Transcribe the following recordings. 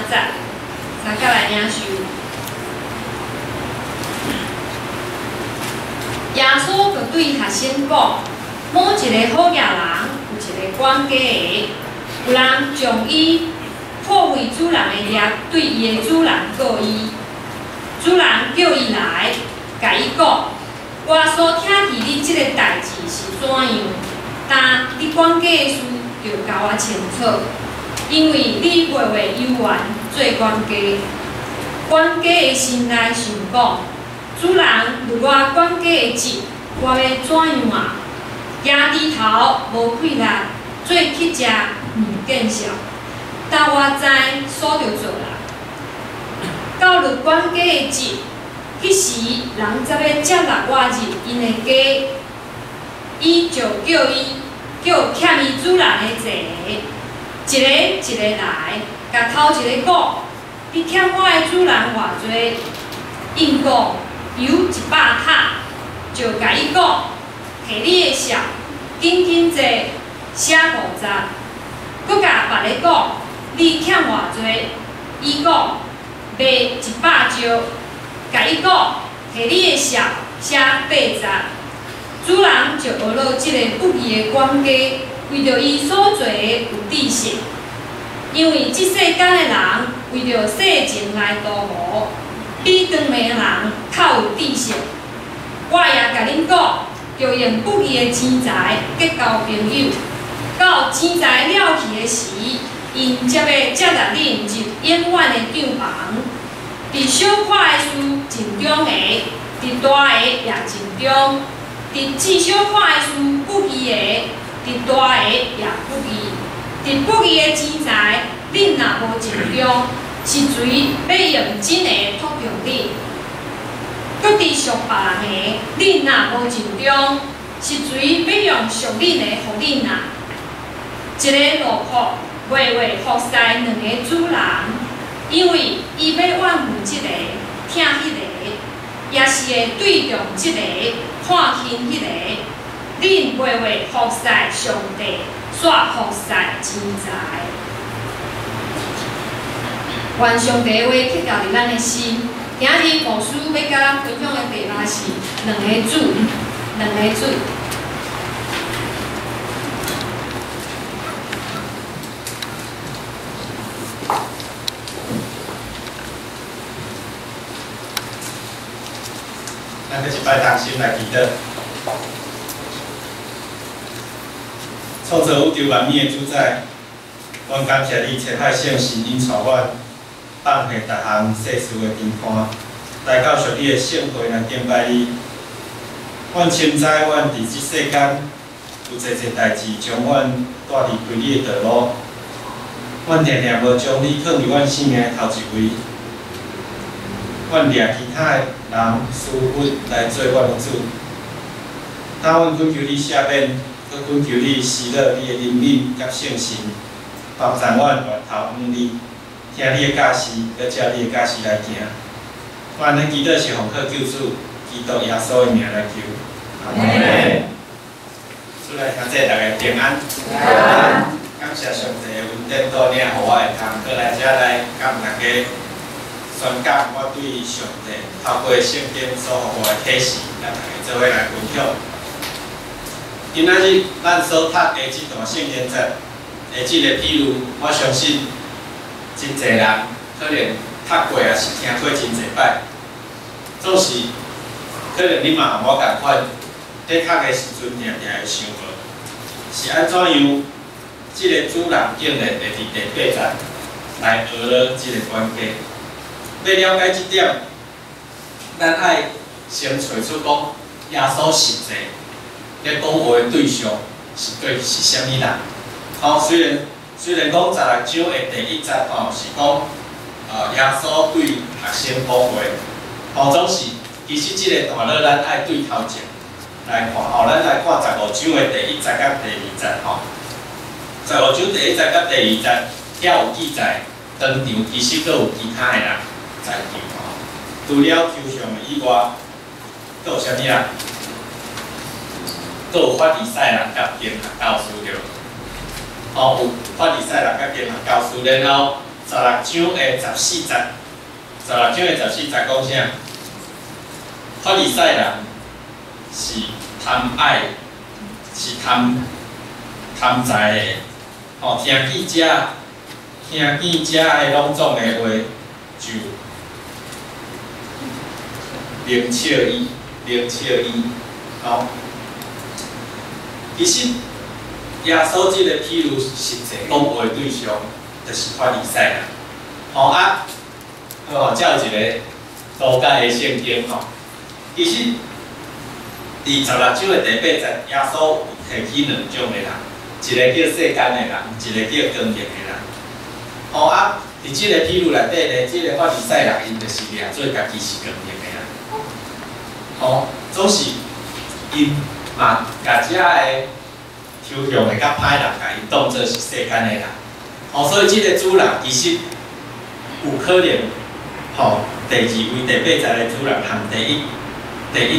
赞，三甲来领受。耶稣就对学生讲：每一个好野人有一个管家的，有人将伊破坏主人的业对伊的主人告伊，主人叫伊来，甲伊讲：我所听见你即个代志是怎样？但你管家的事就甲我清楚，因为你月月有缘做管家。管家的心内想讲：主人如我管家的职，我要怎样啊？仰低头无气力，做去食唔见效。但我知所着做啦。到了管家的职，迄时人才要接纳我入因的家，伊就叫欠伊主人的债，一个一个来，甲头一个讲，你欠我的主人偌济？因讲有100塔，就甲伊讲，摕你的数，紧紧坐，写50。佮甲别个讲，你欠偌济？伊讲卖100石，甲伊讲，摕你的数，写80。主人就学了即个不义的管家，为着伊所做的有知识，因为即世间的人为着世情来度无，比长命的人较有知识。我也甲恁讲，要用不义的钱财结交朋友，到钱财了去的时，因才要接纳恁入永远的帐篷。伫小块的事真中的，伫大的也真中。伫至小块的事不义的，伫大的也不义。伫不义的钱财，恁若无尽中，是随要用真的托用恁；搁伫属别人的，恁若无尽中，是随要用属恁的互恁啊。一个落魄，月月服侍2个主人，因为伊要挽回即个，疼迄个，也是会对重即个。看轻迄个，恁月月服侍上帝，煞服侍钱财。愿上帝的话刻到伫咱的心。今日牧师要甲咱分享的题目是两个水，两个水。咱搁一摆同心来祈祷，创造宇宙万物的主宰，阮感谢你，天海圣神因带阮放下逐项世事的评判，来到属你的圣会来敬拜你。阮深知，阮伫即世间有侪侪代志，将阮带离归你的道路。阮常常无将你放伫阮生命的头一位。阮掠其他的人事物来做阮的主，但阮恳求你赦免，搁恳求你施乐你的怜悯甲圣神，帮助阮源头往你，听你的教示，搁照你的教示来行。阮的祈祷是奉靠救主基督耶稣的名来求。阿门。出来听这大家平安。平安。感谢上帝的恩典带领，互我会通过来遮来甲大家。宣讲我对上帝透过圣经所予我的启示，甲大家做伙来分享。今仔日咱所读的这段圣经节的这个比喻，我相信真侪人可能读过也是听过真侪摆。总是可能你嘛无共款，在读的时阵定定会想无，是安怎样？这个主人竟然会伫第8节来学了这个管家。要了解这点，咱爱先找出讲耶稣实际咧讲话的对象是啥物人？虽然讲16章的第1节是讲耶稣对学生讲话，总是其实这个段落咱爱对头前来看咱来看15章的第1节甲第2节15章第1节甲第2节，遐有记载当场其实阁有其他的人。在场除了抽象以外，阁有啥物啊？阁有法利赛人甲经学教师对。有法利赛人甲经学教师，然后16章的14节，16章的14节讲啥？法利赛人是贪爱，是贪财的。吼，听见这的拢总的话，就冷笑伊。吼，其实耶稣即个譬如实际讲话对象，就是法利赛人。吼啊，好，才有一个路加的圣经吼。其实伫16章的第8节，耶稣提起2种的人，一个叫世间的人，一个叫光明的人。吼啊，伫即个譬如内底呢，即个法利赛人，因就是掠做家己是光明的人。吼，总是因嘛，甲遮个抽象的甲歹人，甲伊当作是世间的人。吼，所以即个主人其实有可能，吼，第2位第8节的主人，含第一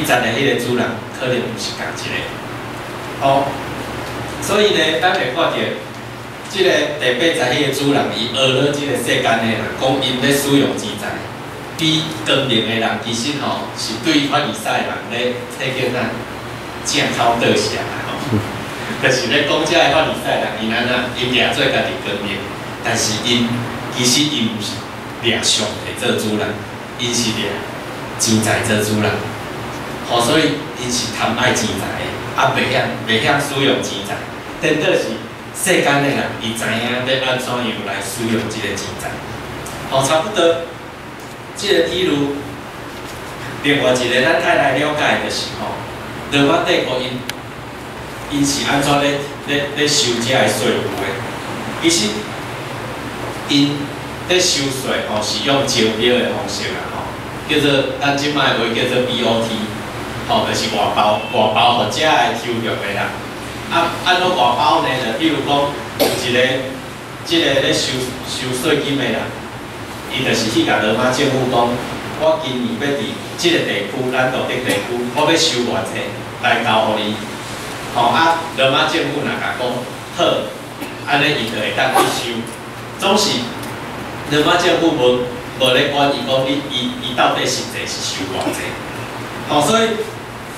节的迄个主人，可能毋是同一个。吼，所以呢，咱会看到即个第8节迄个主人，伊学了即个世间的人，讲因咧使用钱财。比光明的人其实吼是对法利赛人咧，迄叫啥正口倒下吼，就是咧讲遮个法利赛人，因掠做家己光明，但是其实因毋是掠上帝做主人，因是掠钱财做主人。吼，所以因是贪爱钱财的，啊袂晓使用钱财，等倒是世间的人，伊知影要安怎样来使用即个钱财。吼，差不多。即个譬如，另外一个咱太来了解的是吼，罗马帝国因是安怎咧收遮个税务的？其实因咧收税吼是用招标的方式啊吼，叫做咱即摆话叫做 BOT， 吼就是外包互遮个抽象的人。啊，安怎外包呢？就比如讲有一个即个咧收税金的人。伊就是去甲罗马政府讲，我今年要伫即个地区，咱道德地区，我要收偌济来交互你。吼啊，罗马政府若甲讲好，安尼伊就会当去收。总是罗马政府无咧管伊讲伊到底实际是收偌济。吼，所以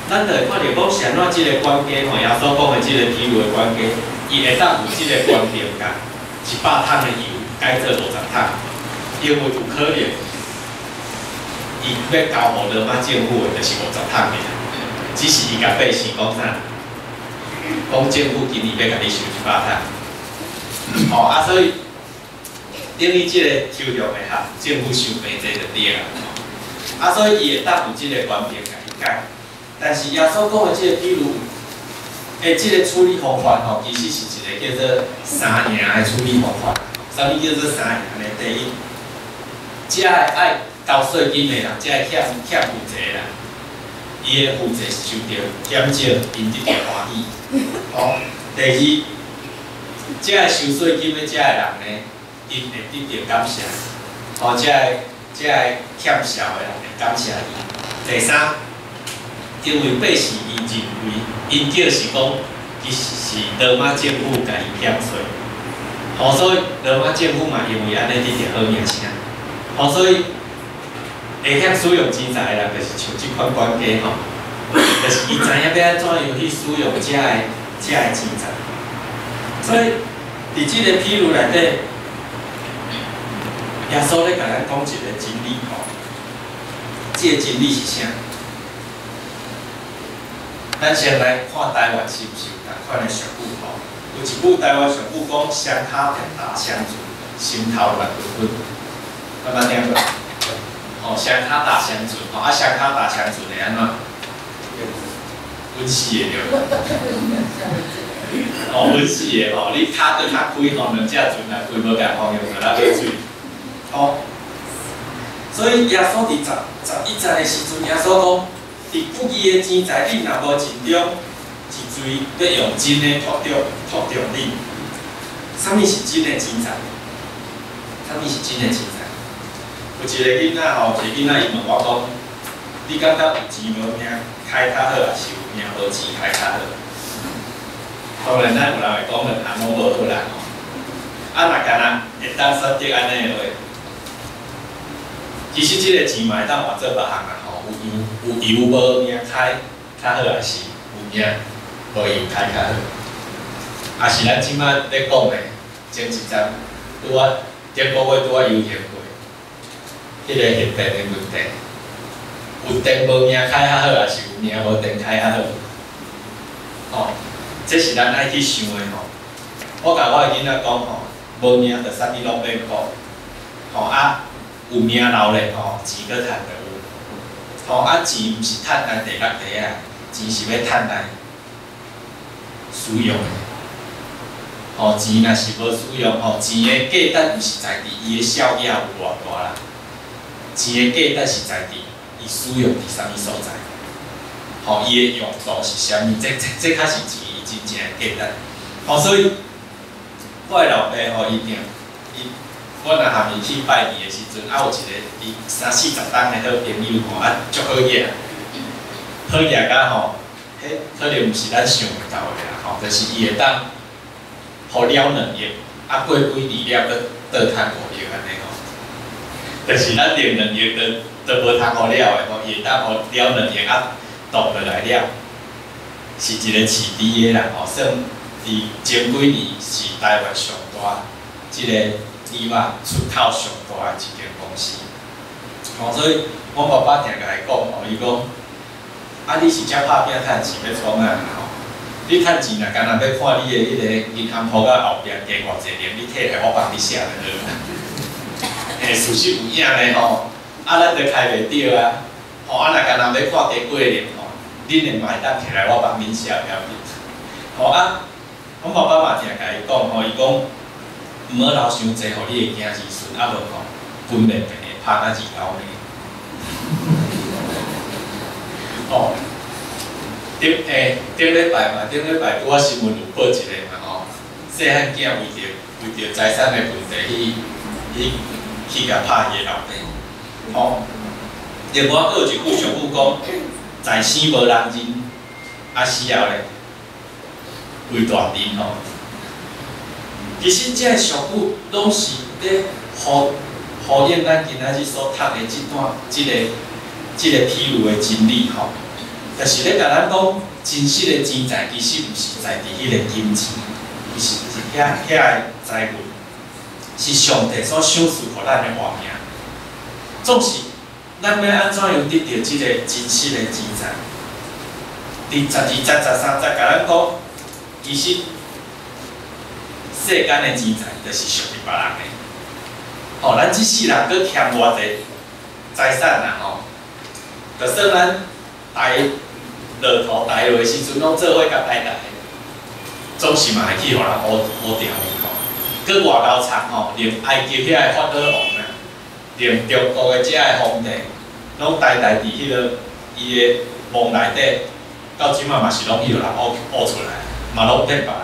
咱就会看到讲是安怎即个管家吼，耶稣讲的即个譬如的管家，伊会当有即个观点甲100桶的油改做50桶。因为有可能，伊要交互罗马政府的，就是50桶的，只是伊甲百姓讲啥，讲政府今年要甲你收100桶，吼啊，所以等于即个抽象的哈，政府收平济就对啦，啊，所以伊会当有即个观点甲伊改，但是耶稣讲的即个比如，即个处理方法吼，其实是一个叫做三赢的处理方法，啥物叫做三赢呢？第一。遮个爱交税金的人，遮个欠负债的人，伊的负债是受到减少，因得到欢喜。吼，第二，遮个收税金的遮个人呢，因会得到感谢。吼，遮个欠缴的人会感谢伊。第三，因为百姓伊认为，因就是讲，其实是罗马政府甲伊欠税。吼，所以罗马政府嘛，因为安尼得到好名声。吼，所以会晓使用钱财的人，就是像即款管家吼，就是伊知影要安怎样去使用遮个钱财。所以伫即个譬如内底，耶稣咧甲咱讲一个真理吼，即个真理是啥？咱先来看台湾是毋是有同款的俗语吼？有一句台湾俗语讲：双脚平打双船，心头乱滚滚。慢慢念过，哦，双脚打双船，哦，啊，双脚打双船会安怎？稳死的对。哦，稳死的吼，你脚搁较开吼，两只船来开无共方向就拉落水。哦，所以耶稣伫11节的时阵，耶稣讲，伫不义的钱财，你若无尽中一罪，要用真的托着你。啥物是真的钱财？啥物是真的钱财？有一个囡仔吼，一个囡仔伊问我讲，你感觉有钱无命开较好，还是有命无钱开较好？当然，咱有人会讲两项拢无好啦吼。啊，若干若会当选择安尼的话，其实即个钱嘛会当换做别项啊吼，有油无命开较好，还是有命无油开较好？也是咱即摆咧讲的，前一站拄啊，这个月拄啊游行过，迄个核电的问题，有电无命开较好，还是有命无电开较好？哦，这是咱爱去想的吼。我甲我的囡仔讲吼，无命就啥物拢免顾，吼啊，有命留咧吼，钱搁趁着有。吼啊，钱毋是趁咱第六第啊，钱是要趁咱使用的。吼，钱若是无使用，吼，钱的价值毋是在伫伊的效益有偌大啦，钱的价值是在伫伊使用伫啥物所在。吼，伊的用途是啥物？这较是钱伊真正的价值。吼，所以我的老爸吼，我若含伊去拜年的时阵，有一个伊30-40档的好朋友吼，足好野，好野甲吼，迄可能毋是咱想袂到的啦，吼，就是伊会当，互了2亿，过几年了，倒趁5亿安尼吼，就是咱连2亿都无通互了的吼，伊会当互了2亿动落来了，是一个市猪的啦，吼，算伫前几年是台湾上大，即个猪肉出口上大的一间公司。吼，所以我爸爸定甲伊讲，吼，伊讲，你是遮拍拼趁钱要创啊吼，你趁钱若干若要看你的迄个银行簿到后壁加偌济年，你摕来我帮你写就好啦。事实有影的吼，咱就开袂着啊。吼，若干若要看加几年吼，恁会嘛会当摕来我帮恁写了面。吼我爸爸嘛定甲伊讲吼，伊讲毋好留伤济，互你的囝儿孙，无吼，分袂平的拍到2-9年。哦，顶礼拜拄啊新闻有报一个嘛吼，细汉囝为着财产的问题去甲拍伊的老爸。吼，另外佫有一句俗语讲，在生无人认，死后咧。为大人吼，其实这俗语拢是咧呼应咱今仔日所读的即个譬如的真理吼，就是咧甲咱讲，真实的钱财其实毋是在伫迄个金钱，毋是遐个财物，是上帝所赏赐互咱的活命。总是咱要安怎样得到即个真实的钱财？伫12节、13节甲咱讲。其实，世间的钱财就是属于别人的。吼，咱即世人佫欠偌济财产啦，吼，就算咱台落土台落的时阵，拢做伙甲歹代，总是嘛会去互人乌掉吼。佫外交长吼，连埃及遐个法老王啊，连中国的遮个皇帝，拢代伫迄个伊的墓内底，到即嘛是拢去互人乌出来。嘛拢变别人，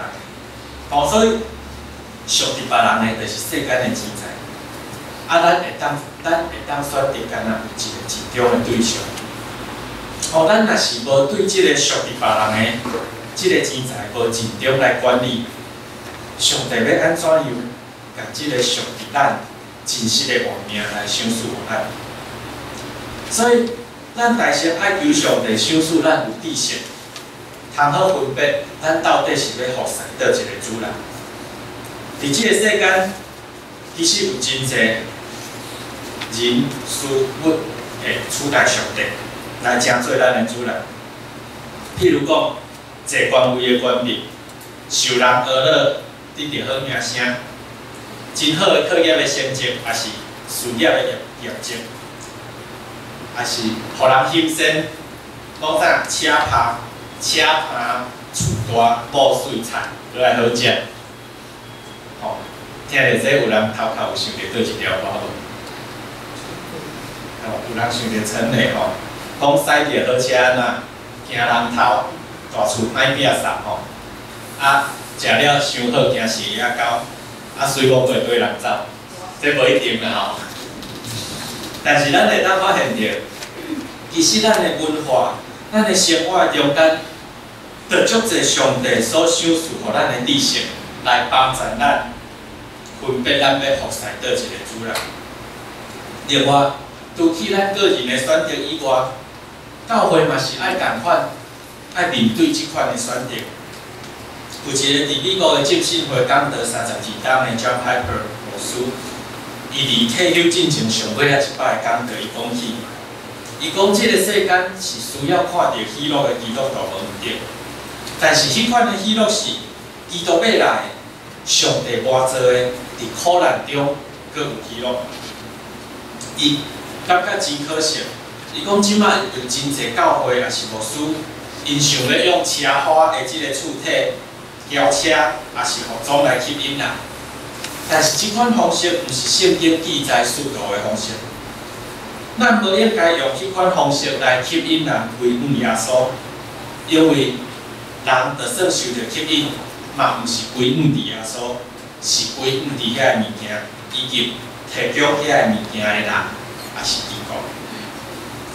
吼，所以属于别人的，就是世间的钱财。咱会当选择敢若有一个集中的对象。吼，咱若是无对即个属于别人的即个钱财无集中来管理，上帝要安怎样甲即个属于咱真实的活命来赏赐互咱？所以，咱大神爱求上帝赏赐咱有知识。通好分别，咱到底是要服侍倒一个主人？伫即个世间，其实有真侪人事物会取代上帝，来成做咱的主人。譬如讲，坐官位的官吏，受人讹了，得到好名声，真好的课业的成绩，也是事业的业绩，也是互人欣赏，讲啥车棚、厝大、布水菜，落来好食。吼，听着这有人头壳有想着倒一条路，吼，有人想着城内吼，讲驶着好车安那，行人头，大厝歹摒扫吼，食了伤好，惊事业高，随无过对人走，这无一定啦吼。但是咱会当发现着，其实咱的文化。咱的生活中间，着足侪上帝所赏赐互咱的知识，来帮助咱分别咱要服侍倒一个主人。另外，除去咱个人的选择以外，教会嘛是爱共款，爱面对即款的选择。有一个伫美国的浸信会讲道32档的 John Piper 牧师，伊伫退休进前上过了一摆讲道，伊讲即个世间是需要看到喜乐的基督徒无毋对，但是迄款的喜乐是基督要来，上帝挖做的，伫苦难中阁有喜乐。伊感觉真可惜，伊讲即摆有真侪教会也是牧师，因想要用车花的即个厝体轿车，也是服装来吸引人。但是即款方式毋是圣经记载许多的方式，咱无应该用迄款方式来吸引人归向耶稣，因为人就算受到吸引，嘛毋是归向伫耶稣，是归向伫遐个物件，以及提供遐个物件的人，也是基督。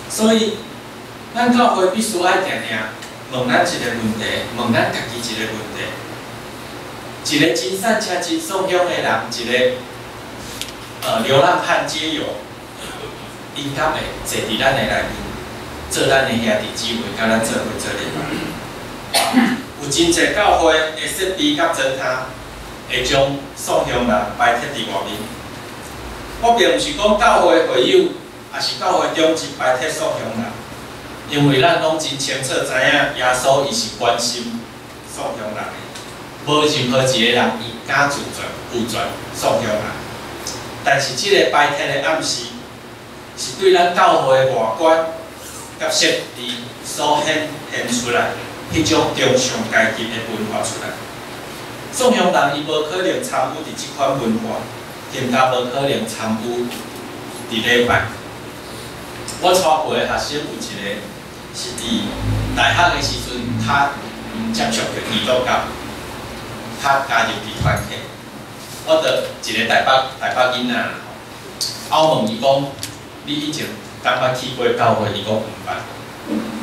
所以，咱教会必须爱定定问咱一个问题，问咱家己一个问题。一个真善且真颂香的人，一个流浪汉皆有，应该会坐伫咱的内面，做咱的兄弟姊妹，甲咱做伙做礼。有真侪教会会设备甲砖头，会将颂香人摆贴伫外面。我并毋是讲教会会友，也是教会中一摆贴颂香人，因为咱拢真清楚知影，耶稣伊是关心颂香人的。无任何一个人伊敢拒绝颂香人，但是即个摆贴的暗示，是对咱教会的外观甲设备所显出来迄种中上阶级的文化出来。颂香人伊无可能参与伫即款文化，更加无可能参与伫礼拜。我带过的学生有一个是伫大学的时阵，他接触着基督教。他加入伫团体，我着一个台北囡仔，我问伊讲，你以前敢捌去过教会？伊讲毋捌。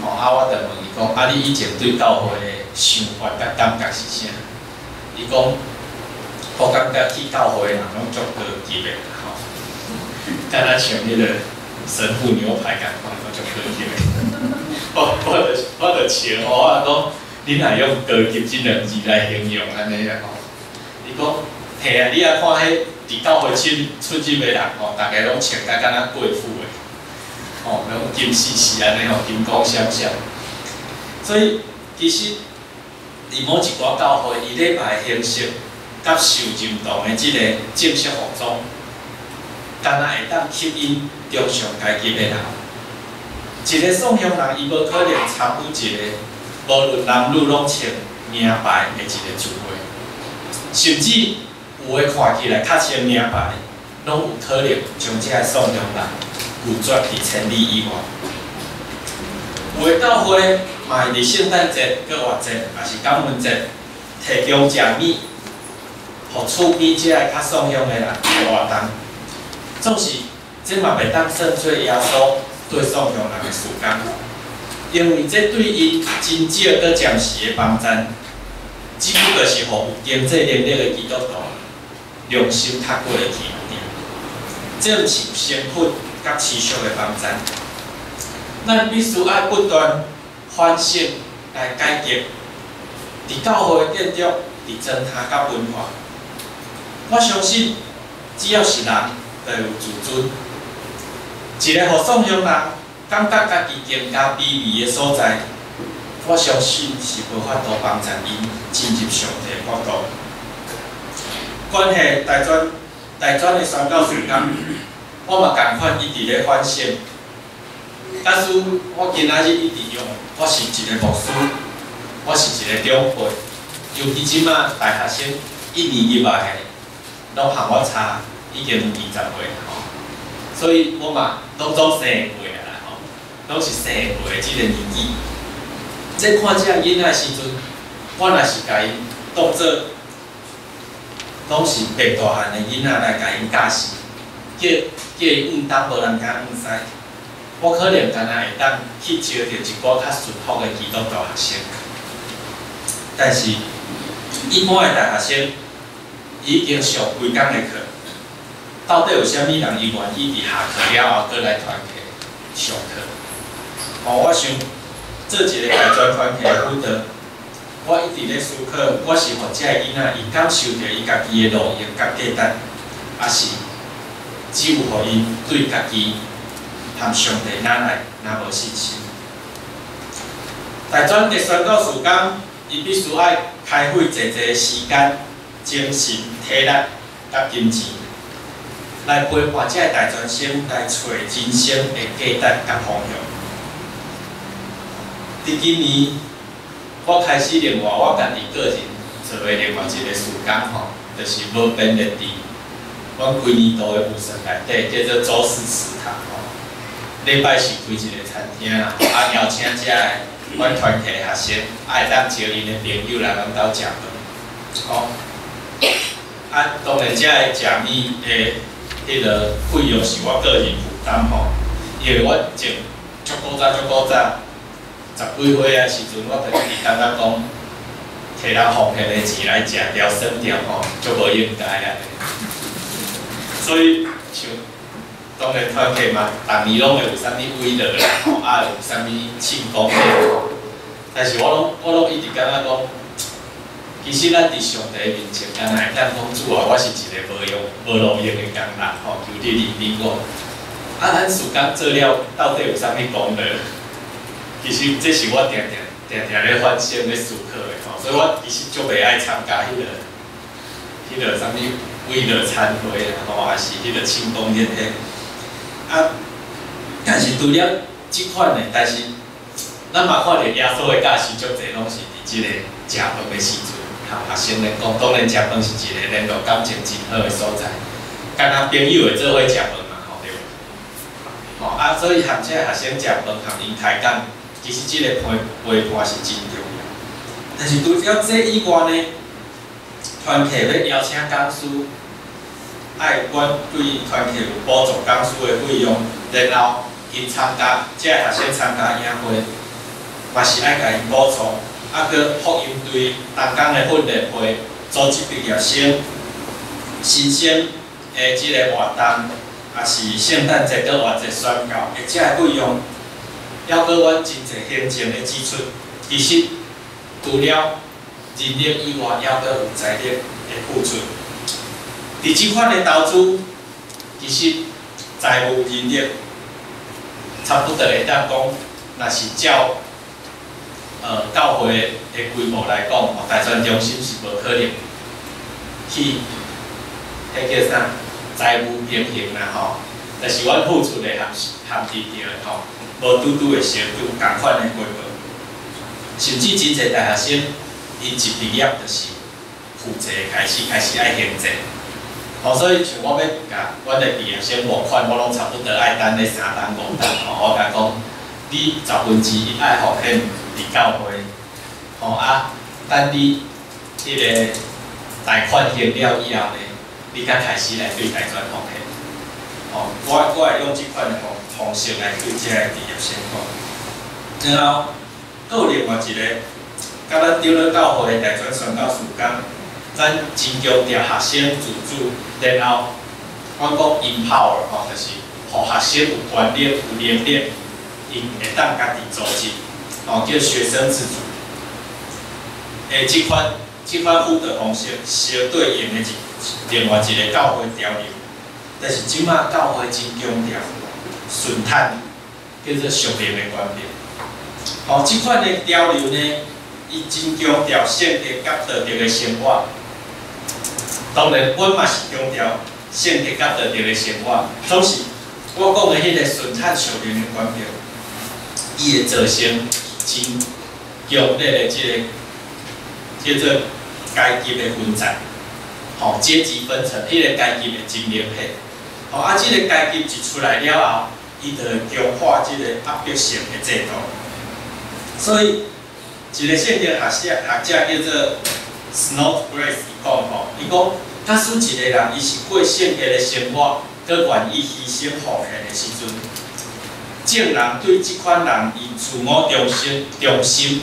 我着问伊讲，你以前对教会的想法甲感觉是啥？伊讲，我感觉去教会的人拢足高级的，敢若像迄个神父牛排共款，拢足高级的。我着笑，我讲。你若用高级这两字来形容安尼啊？伊讲，嘿啊！你啊看迄伫教会出入的人吼，大家拢穿甲敢若贵妇的，拢金丝丝安尼吼，金光闪闪。所以其实，伫某一寡教会，伊礼拜形式甲受认同的即个正式服装，敢若会当吸引中上阶级的人。一个颂香人，伊无可能参与一个。无论男女拢穿名牌的一个聚会，甚至有诶看起来较穿名牌，拢有可能将这个颂香人拒绝伫千里以外。有诶教会嘛会伫圣诞节、搁活节，也是感恩节，提供食物，互厝边这个较颂香诶人来活动。总是这嘛袂当算做耶稣对颂香人诶事工。因为这对因真少搁暂时的帮衬，只不过是互有经济能力的基督徒良心读过的去而已。这毋是有身份甲持续的帮衬。咱必须爱不断反省来改革，伫教会的建筑、伫砖头甲文化。我相信，只要是人，就有自尊。一个互颂香人感觉家己更加卑微的所在，我相信是无法度帮助因进入上帝的国度。关系大专的宣教事工，我嘛共款一直咧反省。假使我今仔日一直用，我是一个牧师，我是一个长辈，尤其即马大学生1年入来的，拢含我差已经有20岁吼，所以我嘛拢生会。拢是生过的即个年纪，这看这囡仔时阵，我若是甲因当做拢是变大汉的囡仔来甲因教示，叫伊当无人敢使，我可能敢若会当去招着一个较顺服的基督徒学生。但是一般的大学生，已经上规工的课，到底有啥物人伊愿意伫下课了后，搁来团契上课？我想做一个大专团契的负责，我一直咧思考，我是互遮个囡仔伊感受着伊家己的路用甲价值，还是只有互因对家己和上帝哪来哪无信心？大专的宣告时间，伊必须爱开会坐时间、精神、体力甲金钱，来陪伴遮个大专生来找人生的价值甲方向。伫今年，我开始另外我家己个人做的另外一个事工吼，就是无编列伫阮规年度的务实内底，叫做周四食堂吼。礼拜是开一个餐厅啦，邀请遮个阮团契的学生，会当招因的朋友来阮兜食饭。吼，当然遮个食物的迄个费用是我个人负担吼，因为我前足古早十几岁的时阵，我就一直感觉讲，摕人奉献的钱来食掉省掉吼，足无应该啊。所以像当然团契嘛，逐年拢会有啥物委乐啦，吼，有啥物庆功宴吼。但是我拢一直感觉讲，其实咱伫上帝面前，敢若会当讲主啊，我是一个无路用的工人吼，求你怜悯我。咱事工做了，到底有啥物功劳？其实这是我定咧反省咧思考的吼，所以我其实足袂爱参加迄个啥物为了餐会啊，吼，还是迄个庆功宴迄。但是除了即款的，但是咱嘛看到耶稣的教师足侪拢是伫即个食饭的时阵，和学生咧讲，当然食饭是一个联络感情真好的所在，敢若朋友会做伙食饭嘛，吼对无？所以和遮学生食饭，和因开讲。其实这个陪伴是真重要，但是除了这以外呢，团契要邀请讲师，爱阮对团契有补助讲师的费用，然后因参加，这学生参加营会，嘛是爱甲因补助，搁福音对东港的训练会组织毕业生、新生的这个活动，也是圣诞节搁活节宣告，这个费用。还阁阮真侪行政的支出，其实除了人力以外，还阁有财力的付出。伫即款的投资，其实财务、人力差不多会当讲，若是照教会的规模来讲，大专中心是无可能去迄叫啥财务平衡啦吼。但是阮付出的含伫着吼。无拄拄的小拄共款的规模，甚至真侪大学生，因一毕业就是负债开始爱还债，所以像我要甲阮的毕业生募款，我拢差不多爱等咧3等5等，我甲讲，你1/10爱奉献伫教会，等你迄个贷款还了以后呢，你才开始来对大专奉献，我会用即款的方式来对遮个毕业生讲，然后阁有另外一个，甲咱长老教会的大专宣教事工，咱真强调学生自主，然后我讲 empower 就是互学生有权利、有能力，因会当家己组织，叫学生自主。即款辅导方式相对应的另外一个教会潮流，但是即马教会真强调。顺探叫做属灵的观念。即款的潮流呢，伊真强调圣洁甲道德的生活。当然，阮嘛是强调圣洁甲道德的生活。总是我讲的迄个顺探属灵的观念，伊会造成真强烈的叫做阶级的分层，阶级分层，迄个阶级会真明显。即个阶级一出来了后，伊就会强化即个压迫性的制度。所以，一个圣经学者叫做 Snodgrass 伊讲，假使一个人伊是过圣洁的生活，佮愿意牺牲奉献的时阵，众人对即款人伊自我中心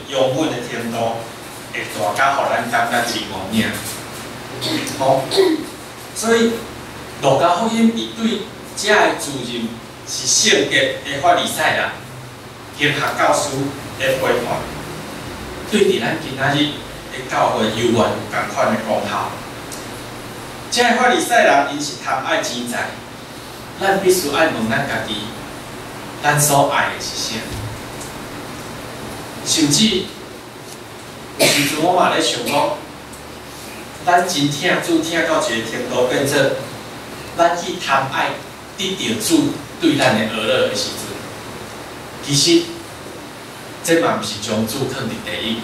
拥护的程度，会大甲互咱感觉真无影。好，所以路加福音伊对这个主任是圣洁的法利赛人、经学教师的批判，对伫咱今仔日的教会犹原有共款的功效。这个法利赛人因是贪爱钱财，咱必须爱问咱家己，咱所爱的是啥？甚至有时阵我嘛咧想讲，咱真疼主疼到一个程度，变做咱去贪爱得到主对咱的娱乐的时阵，其实这嘛毋是将主放伫第一位，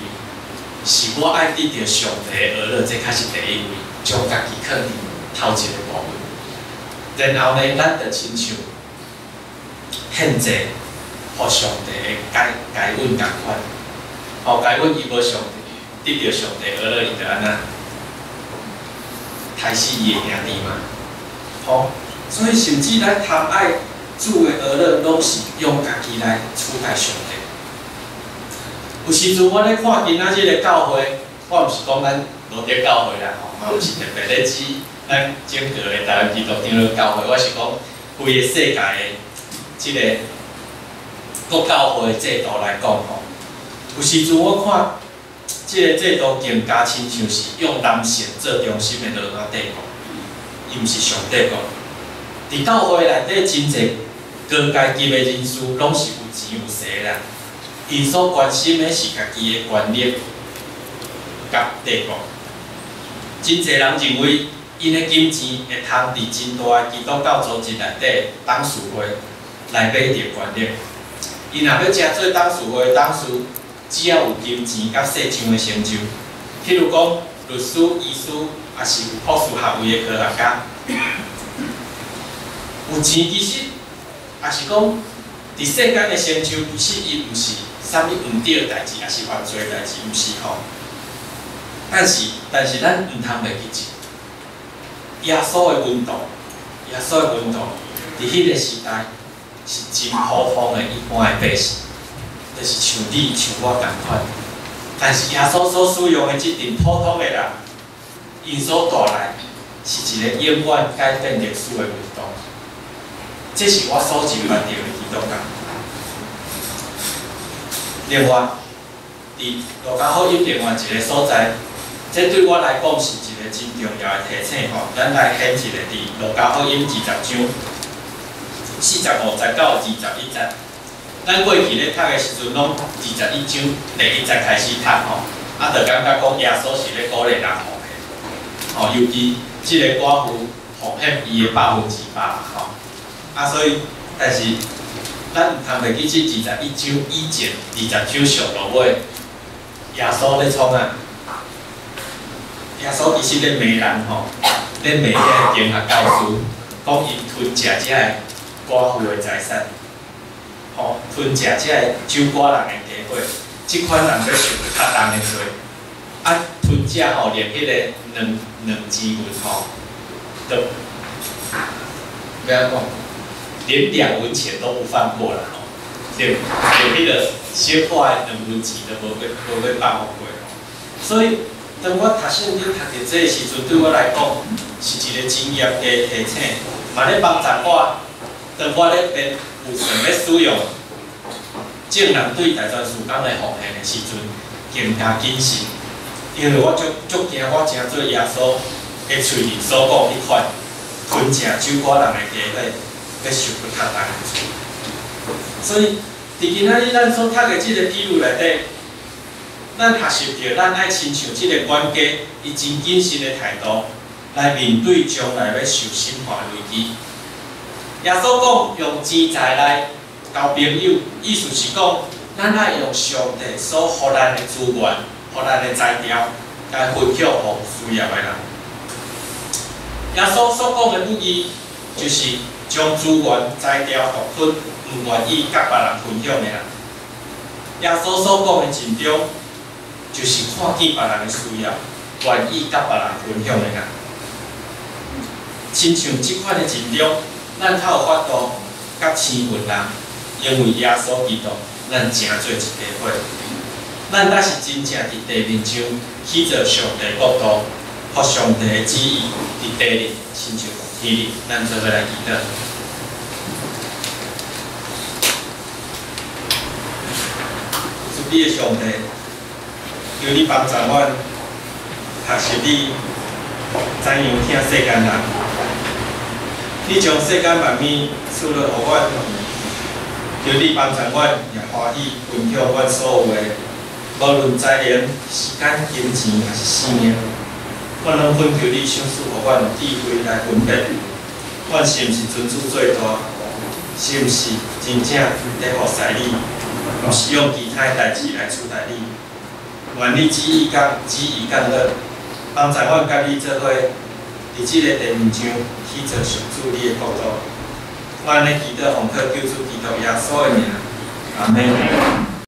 是我爱得到上帝的娱乐，这才是第一位，将家己放伫头一个部分。然后呢，咱就亲像献祭，互上帝的该阮共款，该阮伊无上帝得到上帝娱乐，伊就安那杀死伊的兄弟嘛。好，所以甚至咱贪爱主的娱乐，拢是用家己来取代上帝。有时阵我咧看今仔日的教会，我毋是讲咱罗德教会啦，嘛毋是特别咧指咱整个的台湾基督长老教会，我是讲规个世界的即个国教会的制度来讲吼。有时阵我看即个制度更加亲像是用男性做中心的罗马帝国，伊毋是上帝国。伫教会内底真侪高阶级的人士，拢是有钱有势啦。因所关心的是家己的权力、甲帝国。真侪人认为，因的金钱会通伫真大的基督教组织内底董事会来买着权力。因若要真做董事会董事，只要有金钱甲世上的成就，譬如讲律师、医师，也是有博士学位的科学家。有钱其实也是讲，伫世间的成就，其实伊毋是啥物毋对的代志，也是犯罪的代志，毋是吼。但是咱毋通袂记住，耶稣的温度，伫迄个时代是真普通的一般的百姓，就是像你像我共款。但是耶稣所使用的即阵普通的人，因所带来是一个永远改变历史的运动。这是我所认捌到的基督教。另外，伫路加福音另外一个所在，这对我来讲是一个真重要的提醒吼。咱来选一个伫路加福音20章45节到21节。咱过去咧读的时阵，拢21章第1节开始读吼，就感觉讲耶稣是咧鼓励人奉献，吼，尤其即个寡妇奉献伊的100%吼，所以但是咱毋通袂记即21章以前20章上落尾，耶稣咧创啊，耶稣其实咧骂人吼，咧骂迄个经学教师，讲伊吞食遮个寡妇的财产。吼，吞食遮个酒寡人的地伙，即款人要受较重的罪。吞食吼，连迄个两钱银吼，都不要讲，连2文钱都不放过啦吼，连迄个小可的2文钱都无要放过吼。所以，当我读圣经读到这个时阵，对我来讲是一个真严的提醒，嘛咧帮助我，当我咧变有想要使用正人对大专事工的奉献的时阵，更加谨慎，因为我足惊我真做耶稣的嘴里所讲迄款吞食酒寡人的地伙，要受不较重的罪。所以，伫今仔日咱所读的即个记录内底，咱学习到咱爱亲像即个管家，伊真谨慎的态度来面对将来要受审判的危机。耶稣讲用钱财来交朋友，意思是讲，咱爱用上帝所予咱的资源、予咱的材料，来分享互需要的人。耶稣所讲的不义，就是将资源、材料独吞，毋愿意甲别人分享的人。耶稣所讲的尽忠，就是看见别人的需要，愿意甲别人分享的人。亲像即款的尽忠，咱才有法度甲生分人，因为耶稣基督，咱成做一家伙。咱才是真正伫地面上去做上帝国度服上帝的旨意，伫地里亲像天里。咱做伙来祈祷。主你的上帝，求你帮助阮学习你怎样听世间人。你将世间万物赐落予阮，求你帮助阮也欢喜分享阮所有的，无论财源、时间、金钱还是生命，阮拢恳求你赏赐予阮智慧来分辨，阮是毋是尊主最大，是毋是真正在服侍你，毋是用其他代志来取代你。愿你旨意降落，帮助阮甲你做伙，伫即个地面上去做上主你的国度。我安尼祈祷，奉靠救主基督耶稣的名，阿门。